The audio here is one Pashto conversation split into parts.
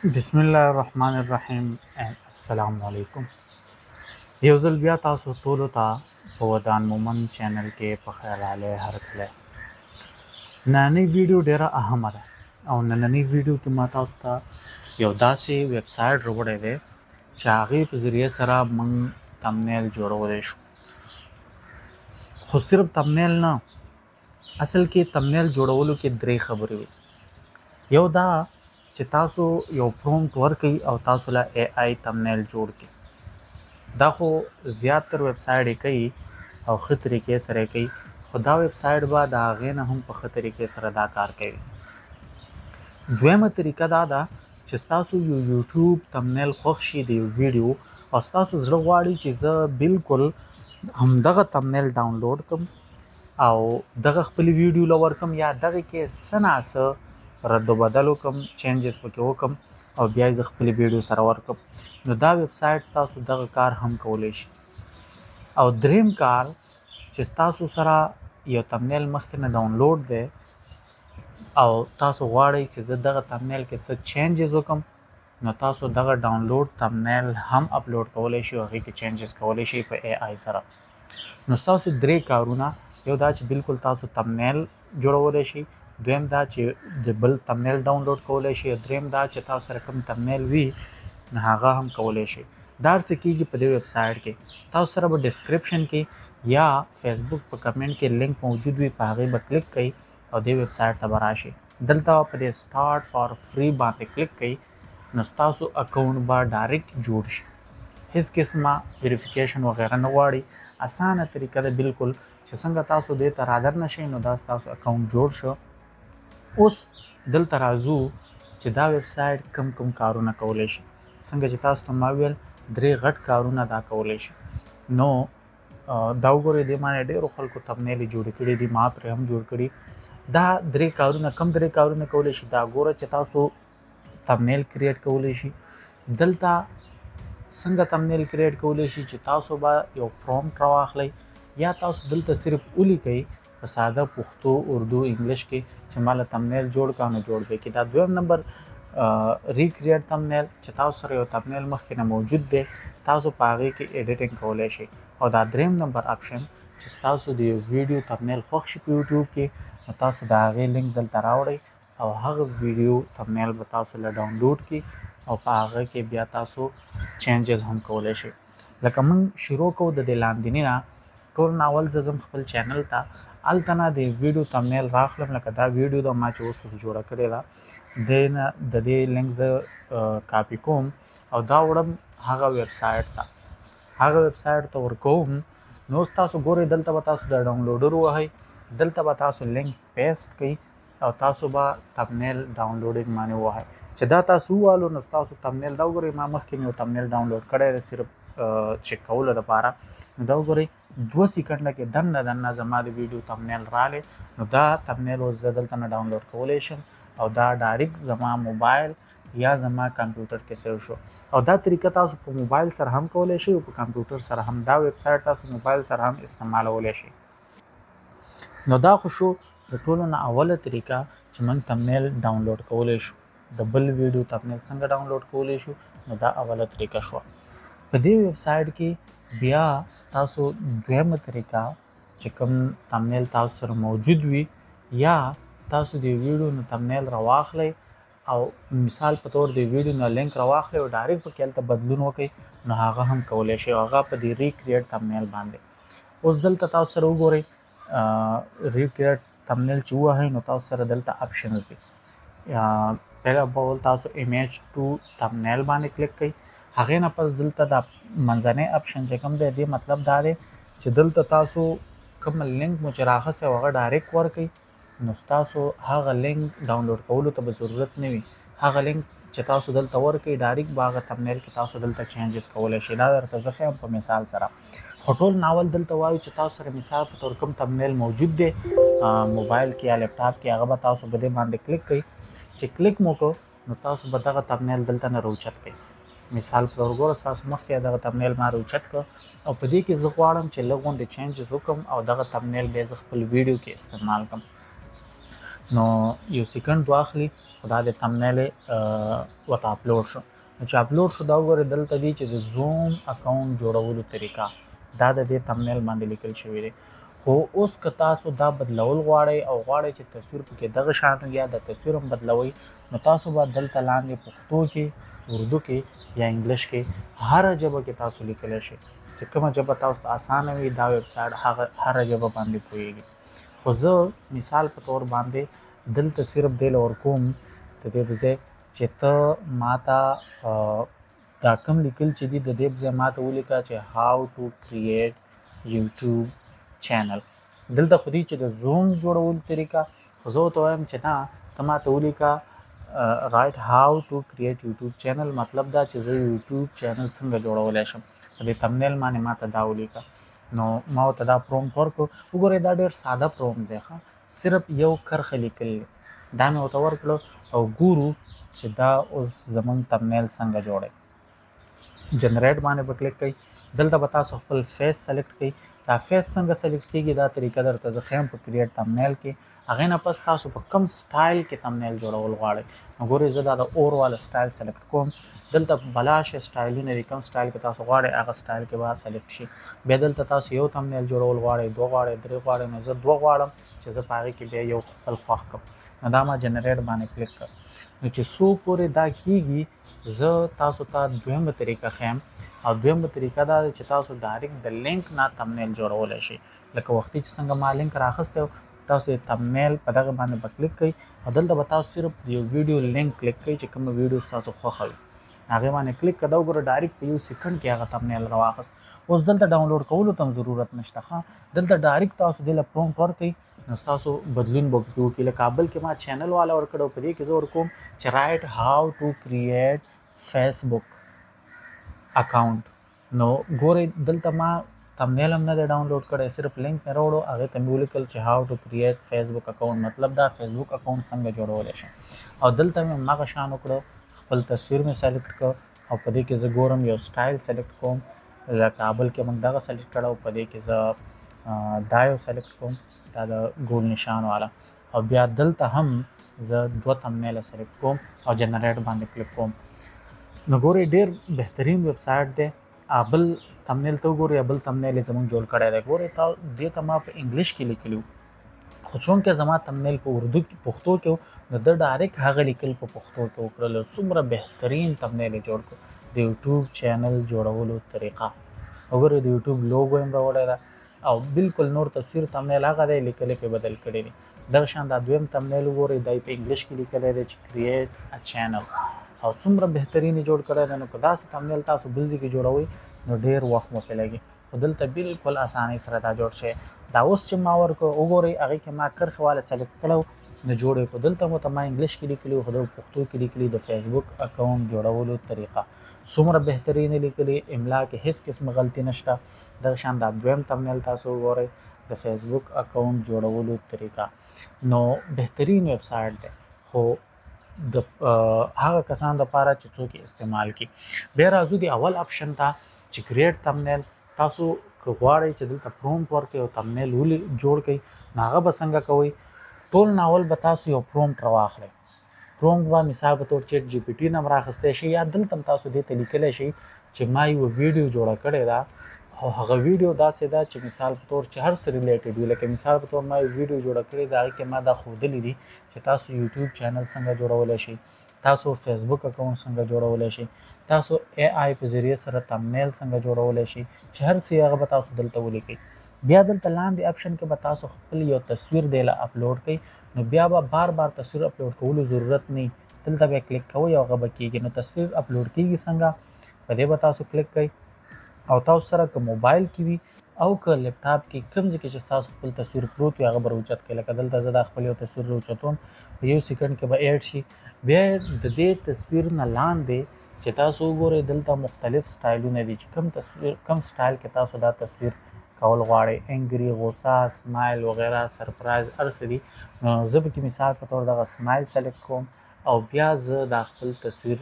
بسم الله الرحمن الرحیم. السلام علیکم. یو ځل بیا تاسو ټولو ته په ودان مومن چینل کې په خیراله هرکله نننۍ ویډیو ډیره اهمه ده او نننۍ ویډیو کې ما تاسو ته یو داسې ویب سایټ راوړی دی چې هغې په ذریعه سره موږ تمنیل جوړولی شو. خو صرف تمنیل نه، اصل کې تمنیل جوړولو کې درې خبرې وي. یو دا چې تاسو یو پرومپټ ورکړئ او تاسو له اے آی تمنیل جوړ کړي. دا خو زیاتر ویب سایټ یې کوي او ښه طریقې سره یې کوي، خو دا ویب سایټ به د هغې نه هم په ښه طریقې سره دا کار کوي. دویمه طریقه دا ده چې ستاسو یو یوټیوب تمنیل خوښ شي د یو ویډیو او ستاسو زړه غواړي چې زه بالکل همدغه تمنیل ډاونلوډ کړم او دغه خپل ویډیو له ورکړم یا دغه کې څه ناڅه رد و بدل وکړم، چینجز پکې وکړم او بیا یې زه خپل ویډیو سره ورکړم، نو دا ویب سایټ ستاسو دغه کار هم کولی شي. او دریم کار چې ستاسو سره یو تمنیل مخکې نه ډاونلوډ دی او تاسو غواړئ چې زه دغه تمنیل کې څه چینجز وکړم، نو تاسو دغه ډاونلوډ تمنیل هم اپلوډ کولی شئ او هغې کې چینجز کولی شئ په اے آی سره. نو ستاسو درې کارونه، یو دا چې بالکل تاسو تمنیل جوړولی شئ، دویم دا چې د بل تمنیل ډاونلوډ کولی شئ، دریم دا چې تاسو سره کوم تمنیل وي نو هغه هم کولی شئ. دا هر څه کېږي په دې ویب سایټ کې. تاسو سره به ډسکرپشن کې یا فیسبوک په کمنټ کې لینک موجود وي، په هغې به کلیک کوئ او دې ویب سایټ ته به راشئ. دلته په دې سټارټ فار فری باندې کلیک کوئ نو ستاسو اکاونټ به ډایرکټ جوړ شي. هیڅ قسمه ویریفیکیشن وغیره نه غواړي. اسانه طریقه ده بالکل چې څنګه تاسو دې ته رادر نشئ نو دا ستاسو اکاونټ جوړ شو. اوس دلته راځو چې دا ویب سایټ کم کارونه کولی شي. څنګه چې تاسو ته ما ویل درې غټ کارونه دا کولی شي. نو دا وګورئ دې باندې ډېرو خلکو تمنیلې جوړې کړي دي، ما پرې هم جوړ کړي. دا درې کارونه کولی شي. دا ګوره چې تاسو تمنیل کریټ کولی شي. دلته څنګه تمنیل کریټ کولی شي چې تاسو به یو پرومپټ راواخلئ یا تاسو دلته صرف ولیکئ په ساده پښتو، اردو، انګلیش کې چې ماله تمنیل جوړ کړه نو جوړ به کړي. دا دویم نمبر ریکریټ تمنیل چې تاسو سره یو تمنیل مخکې نه موجود دی، تاسو په هغې کې ایډیټینګ کولی شئ. او دا دریم نمبر آپشن چې ستاسو د یو ویډیو تمنیل خوښ شي په یوټیوب کې نو تاسو د هغې لینک دلته راوړئ او هغه ویډیو تمنیل به تاسو له ډاونلوډ کړي او په هغه کې بیا تاسو چینجز هم کولی شئ. لکه موږ شروع کوو د دې لاندیني نه، ټول ناول زه ځم خپل چینل ته، هلته نه د ویډیو تمنیل راخلم. لکه دا ویډیو ده ما چې اوس جوړه کړې ده، د دې لینک زه کاپي کوم او دا وړم هغه ویب سایټ ته ورکوم. نو اوس تاسو ګورئ دلته به تاسو د ډاونلوډر ووهئ، دلته به تاسو لینک پیسټ کړئ او تاسو به تمنیل ډاونلوډینګ باندې ووهئ. چې دا تاسو ووالو نو تاسو تمنیل دا وګورئ، ما مخکې مې یو تمنیل ډاونلوډ کړی دی صرف چیک کولو لپاره. نو دا وګورئ 2 سیکنډه کې دننه زما د ویډیو تمنیل رالی. نو دا تمنیل اوس زه دلته نه ډاونلوډ کولی شم او دا ډایرکټ زما موبایل یا زما کمپیوټر کې سیو شو. او دا طریقه تاسو په موبایل سره هم کولی شئ او په کمپیوټر سره هم. دا ویب سایټ تاسو موبایل سره هم استعمالولی شئ. نو دا خو شو د ټولو نه اوله طریقه چې موږ تمنیل ډاونلوډ کولی شو. د بل ویډیو تمنیل څنګه ډاونلوډ کولی شو، نو دا اوله طریقه شوه. په دې ویب سایټ کې بیا تاسو دویمه طریقه چې کوم تمنیل تاسو سره موجود وي یا تاسو د ویډیو نه تمنیل راواخلئ او مثال په طور د ویډیو نه لینک راواخلئ او ډایرکټ پکې هلته بدلون وکړئ نو هغه هم کولی شئ. هغه په دې ریکریټ تمنیل باندې. اوس دلته تاسو سره وګورئ ریکریټ تمنیل چې ووهئ نو تاسو سره دلته آپشنز دي. پهله بول تاسو ایمیج ټو تمنیل باندې کلیک کړئ. هغې نه پس دلته د منځنی آپشن چې کوم دی دې مطلب دا دی چې دلته تاسو کوم لینک مو چې راخیستی هغه ډایرکټ ورکړئ نو ستاسو هغه لینک ډاونلوډ کولو ته به ضرورت نه وي. هغه لینک چې تاسو دلته ورکړئ ډایرکټ به هغه تمنیل کې تاسو دلته چینجز کولی شئ. دا درته زه ښیم په مثال سره. خو ټول ناول دلته وایو چې تاسو سره مثال په طور کوم تمنیل موجود دی موبایل کې یا لیپټاپ کې، هغه به تاسو په دې باندې کلیک کړئ. چې کلیک مو کړو نو تاسو به دغه تمنیل دلته نه راوچت کړئ. مثال په طور ګوره ستاسو مخکې دغه تمنیل ما راوچت کړ او په دې کې زه غواړم چې لږ غوندې چینجز وکړم او دغه تمنیل بیا زه خپل ویډیو کې استعمال کړم. نو یو سکند واخلي دا د تمنیل وته اپلوډ شو. نو چې اپلوډ شو دا وګورئ دلته دی چې د زوم اکاونټ جوړولو طریقه دا د دې تمنیل باندې لیکل شوی دی. خو اوس که تاسو دا بدلول غواړئ او غواړئ چې تصویر پکې دغه شان یا د تصویر هم بدلوئ نو تاسو به دلته لاندې پښتو کې اردو کې یا انګلیش کې هر ژبه کې تاسو لیکلی شئ چې کومه ژبه تاسو ته اسانه وي دا ویب سایټ هغه هر ژبه باندې پوهیږي. خو زه مثال په تور باندې دلته صرف دی لور کوم د دې په ځای چې ته ماته دا کوم لیکل چې دي د دې په ځای ماته ولیکه چې هاو ټو کریټ یوټیوب چینل. دلته خو دې چې د زوم جوړولو طریقه خو زه ورته وایم چې نه ته ماته ولیکه رایټ هاو ټو کریټ یوټیوب چینل مطلب دا چې زه یوټیوب چینل څنګه جوړولی شم په دې تمنیل باندې ماته دا ولیکه. نو ما ورته دا پرومپټ ورکړو. وګورئ دا ډېر ساده پرومپټ دی ښه صرف یو کرښه لیکل دا مې ورته ورکړو او ګورو چې دا اوس زموږ تمنیل څنګه جوړی. جنریټ باندې به کلیک کوئ. دلته به تاسو خپل فیس سلیکټ کړئ. دا فیس څنګه سلیکټ کیږي دا طریقه درته زه ښیم په کریټ تمنیل کې. هغې نه پس تاسو په کوم سټایل کې تمنیل جوړول غواړئ نو ګورئ زه دا د اور والا سټایل سلیکټ کوم. دلته بلاشه سټایلونه دي کوم سټایل کې تاسو غواړئ هغه سټایل کې به سلیکټ شي. بیا دلته تاسو یو تمنیل جوړول غواړئ دوه غواړئ درې غواړئ نو زه دوه غواړم چې زه په هغې کې بیا یو خپل خوښ کړم. نو دا ما جنریټ باندې کلیک کړ. نو چې څو پورې دا کیږي زه تاسو ته دویمه طریقه ښیم او دویمه طریقه دا ده چې تاسو ډایرکټ د لینک نه تمنیل جوړولی شئ. لکه وختي چې څنګه ما لینک راخستی تاسو د تمنیل په دغه باندې به کلیک کوئ او دلته به تاسو صرف د یو ویډیو لینک کلیک کوئ چې کومه ویډیو ستاسو خوښه وي هغې باندې کلیک کړه. دا وګوره ډایرکټ په یو سیکنډ کې هغه تمنیل راواخیست. اوس دلته ډاونلوډ کولو ته هم ضرورت نشته ښه دلته ډایرکټ تاسو دې له پرومپټ ورکړئ نو ستاسو بدلون به پکې وکړي. لکه کابل کې ما چینل والا ورکړی او په دې کې زه ورکوم چې رایټ هاو ټو کریټ فیسبوک اکاونټ. نو ګورئ دلته ما تمنیل هم نه دی ډاونلوډ کړی صرف لینک مې راوړو هغې ته مې ولیکل چې هاو ټو کریټ فیسبوک اکاونټ مطلب دا فیسبوک اکاونټ څنګه جوړولی شم. او دلته مې هماغه شان وکړو خپل تصویر مې سلیکټ کړ او په دې کې زه ګورم یو سټایل سلیکټ کوم. لکه کابل کې موږ دغه سلیکټ کړی او په دې کې زه دا یو سلیکټ کوم دا د ګول نشان والا او بیا دلته هم زه دوه تمنیله سلیکټ کوم او جنریټ باندې کلیک کوم. نو ګورئ ډېر بهترین ویب سایټ دی. بل تمنیل ته وګورئ بل تمنیل یې زموږ جوړ کړی دی. ګورئ دې ته ما په انګلیش کې لیکلي خو چونکې زما تمنیل په اردو کې پښتو کې نو د ډایرکټ هغه لیکل په پښتو کې وکړل. څومره بهترین تمنیل یې جوړ کړ. د یوټیوب چینل جوړولو طریقه وګورئ د یوټیوب لوګو هم راوړی ده او بالکل نور تصویر تمنیل هغه دی لیکلی پې بدل کړی دی. دغه شان دا دویم تمنیل وګورئ دا یې په انګلیش کې لیکلی دی چې کریټ ا چینل او څومره بهترین یې جوړ کړی دی. نو که داسې تمنیل تاسو بل ځای کې جوړوئ نو ډېر وخت مو پرې لګي خو دلته بالکل اسانۍ سره دا جوړ شوی. دا اوس چې ما ورکړو وګورئ هغې کې ما کرښې والا سلیکټ کړی نو جوړ یې کړو. دلته مو ته ما انګلیش کې لیکلي خو د پښتو کې لیکلي د فیسبوک اکاونټ جوړولو طریقه څومره بهترین یې لیکلي املا کې هېڅ قسمه غلطي نشته. دغه شان دا دویم تمنیل تاسو وګورئ د فیسبوک اکاونټ جوړولو طریقه. نو بهترین ویب سایټ دی خو د هغه کسانو لپاره چې څوک یې استعمال کړي. بیا راځو د اول اپشن ته چې کریټ تمنیل. تاسو که غواړئ چې دلته پرومپټ ورکړئ او تمنیل جوړ کړئ نو هغه به څنګه کوئ ټول ناول به تاسو یو پرومپټ راواخلئ. پرومپټ به مثال په توګه چیټ جی پی ټي نه هم راخیستی شئ یا دلته هم تاسو دې ته لیکلی شئ چې ما یوه ویډیو جوړه کړې ده او هغه ویډیو داسې ده چې مثال په طور چې هر څه ریلیټډ وي. لکه مثال په طور ما یو ویډیو جوړه کړې ده هغې کې ما دا ښودلي دي چې تاسو یوټیوب چینل څنګه جوړولی شئ تاسو فیسبوک اکاونټ څنګه جوړولی شئ تاسو اے آی په ذریعه سره تمنیل څنګه جوړولی شئ چې هر څه هغه به تاسو دلته ولیکئ. بیا دلته لاندې اپشن کې به تاسو خپل یو تصویر دی له اپلوډ کړئ نو بیا به بار بار تصویر اپلوډ کولو ضرورت نه دلته به کلیک کوئ او هغه به کېږي. نو تصویر اپلوډ کېږي څنګه په دې به تاسو کلیک کوئ او تاسو سره که موبایل کې وي او که لپټاپ کې کوم ځای کې چې تاسو خپل تصویر پروت وي هغه به راوچت کړئ. لکه دلته زه دا خپل یو تصویر راوچتوم په یو سیکنډ کې به ایډ شي. بیا د دې تصویر نه لاندې چې تاسو وګورئ دلته مختلف سټایلونه دي چې کوم سټایل کې تاسو دا تصویر کول غواړئ انګري غوسه سمایل وغیره سرپرایز هر څه دي. نو زه پکې مثال په طور دغه سمایل سلیکټ کوم او بیا زه دا خپل تصویر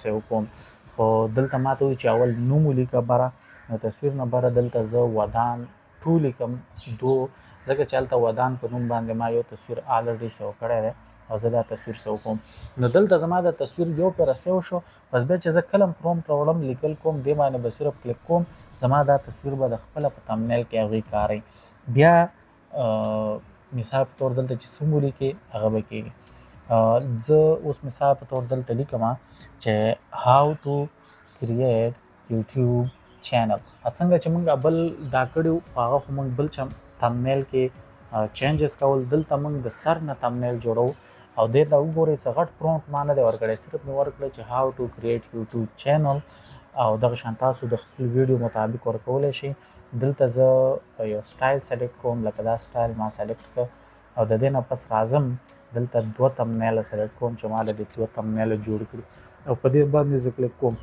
سیو کوم. خو دلته ما ته وایي چې اول نوم ولیکه بره نو تصویر نه بره دلته زه ودان ټو لیکم 2 ځکه چې هلته ودان په نوم باندې ما یو تصویر الریډي سیو کړی دی او زه دا تصویر سیو کوم. نو دلته زما د تصویر یو پیره سیو شو، پس بیا چې زه کله پرومپټ راوړم لیکل کوم دې باندې به صرف کلیک کوم، زما دا تصویر به د خپله په تمنیل کې هغوی کاروي. بیا مثال په طور دلته چې څه مو لیکې هغه به کېږي. زه اوس مثال په طور دلته لیکم چې how to create YouTube channel. څنګه چې موږ بل دا کړي هغه خو موږ بل تمنیل کې چینجز کول، دلته موږ د سر نه تمنیل جوړو او دې ته وګورئ څه غټ پرومپټ ما نه دی ورکړی، صرف مې ورکړی چې how to create YouTube channel او دغه شان تاسو د خپل ویډیو مطابق ورکولی شئ. دلته زه یو سټایل سلیکټ کوم، لکه دا سټایل ما سلیکټ کړ او د دې نه پس راځم دلته 2 تمنیله سلیکټ کوم چې ما له دې 2 تمنیله جوړ کړي او په دې باندې زه کلیک کوم.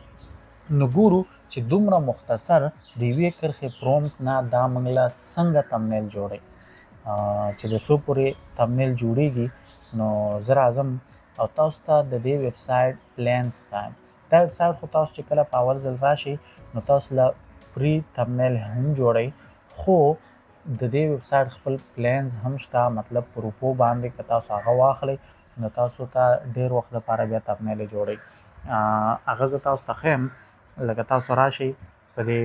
نو ګورو چې دومره مختصر د یوې کرښې پرومپټ نه دا موږ له څنګه تمنیل جوړی چې د څو پورې تمنیل جوړیږي. نو زه راځم او تاسو ته د دې ویب سایټ پلانز ښایم. دا ویب سایټ خو تاسو چې کله په اول ځل راشئ نو تاسو له پری تمنیل هم جوړئ، خو د دې ویب سایټ خپل پلانز هم شته، مطلب په روپو باندې که تاسو هغه واخلئ نو تاسو ته ډیر وخت لپاره بیا تمنیل جوړئ. هغه زه تاسو ته ښیم، لکه تاسو راشئ په دې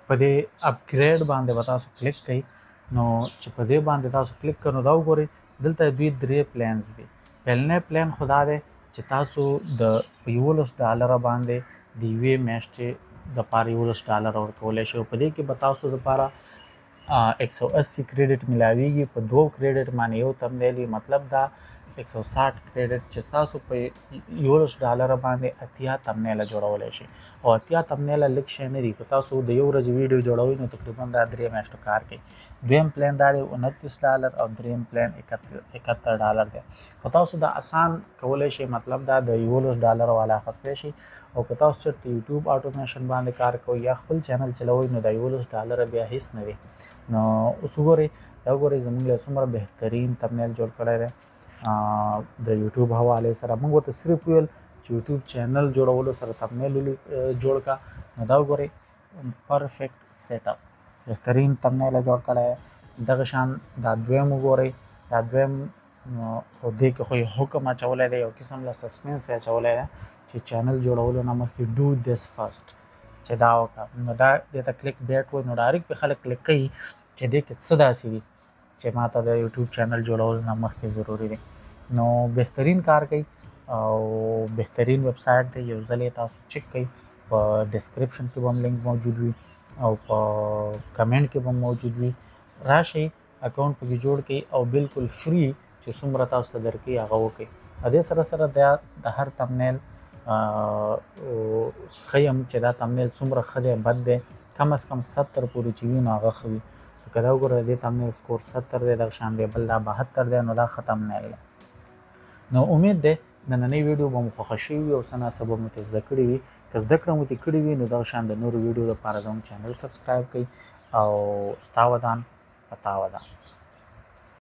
په دې اپګریډ باندې به تاسو کلیک کړئ. نو چې په دې باندې تاسو کلیک کړئ نو دا وګورئ دلته دوی 3 پلانز دي. پهلنی پلان خو دا دی چې تاسو د $11 باندې د یوې میاشتې دپاره $11 ورکولی شئ. په دې کې به تاسو دپاره 180 کریډټ میلاویږي. په 2 کریډټ باندې یو تمنیل وي، مطلب دا 160 کریډټ چې تاسو په $11 باندې 80 تمنیله جوړولی شئ او 80 تمنیله لږ شی نه دي. که تاسو د یو ورځې ویډیو جوړوئ نو تقریبا دا 3 میاشتو کار کوي. دویم پلان دا دی $29 او دریم پلان $71 دی. خو تاسو دا آسان کولی شئ، مطلب دا د $11 والا اخیستی شئ او که تاسو چېرته یوټیوب اټومیشن باندې کار کوئ یا خپل چینل چلوئ نو دا $11 بیا هیڅ نه دی. نو اوس وګورئ دا وګورئ زموږ له څومره بهترین تمنیل جوړ کړی دی د یوټیوب حوالې سره. موږ ورته صرف ویل چې یوټیوب چینل جوړولو سره تمنیل جوړ کا. نو دا وګورئ پرفیکټ سیټ اپ بهترین تمنیل جوړ کړی. دغه شان دا دویم وګورئ، دا دویم خو دې کې خو یې حکم اچولی دی، یو قسم له سسپنس یې اچولی دی چې چینل جوړولو نه مخکې ډو دس فرسټ چې دا وکړه. نو دا دې ته کلیک بیټ وایي. نو ډایرکټ پې خلک کلیک کوي چې دې کې څه داسې دي چې ما ته د یوټیوب چینل جوړولو نه مخکې ضروري دی. نو بهترین کار کوي او بهترین ویب سایټ دی. یو ځل یې تاسو چیک کوئ، په ډسکرپشن کې به هم لینک موجود وي او په کمنټ کې به هم موجود وي. راشئ اکاونټ پکې جوړ کړئ او بالکل فری چې څومره تاسو ته درکوي هغه وکړئ. دې سره سره د هر تمنیل ښیم چې دا تمنیل څومره ښه دی بد دی، کم از کم 70 پورې چې وي نو هغه ښه وي. که دا وګوره د دې تمنیل سکور 70 دی، دغه شان دی بل دا 72 دی، نو دا ښه تمنیل دی. نو امید دی نننۍ ویډیو به مو خوښه شوې وي او څه ناڅه به مو ترې زده کړې وي. که زده کړه مو ترې کړې وي نو دغه شان د نورو ویډیو لپاره زموږ چینل سبسکرایب کړئ او ستا ودان په تا ودان.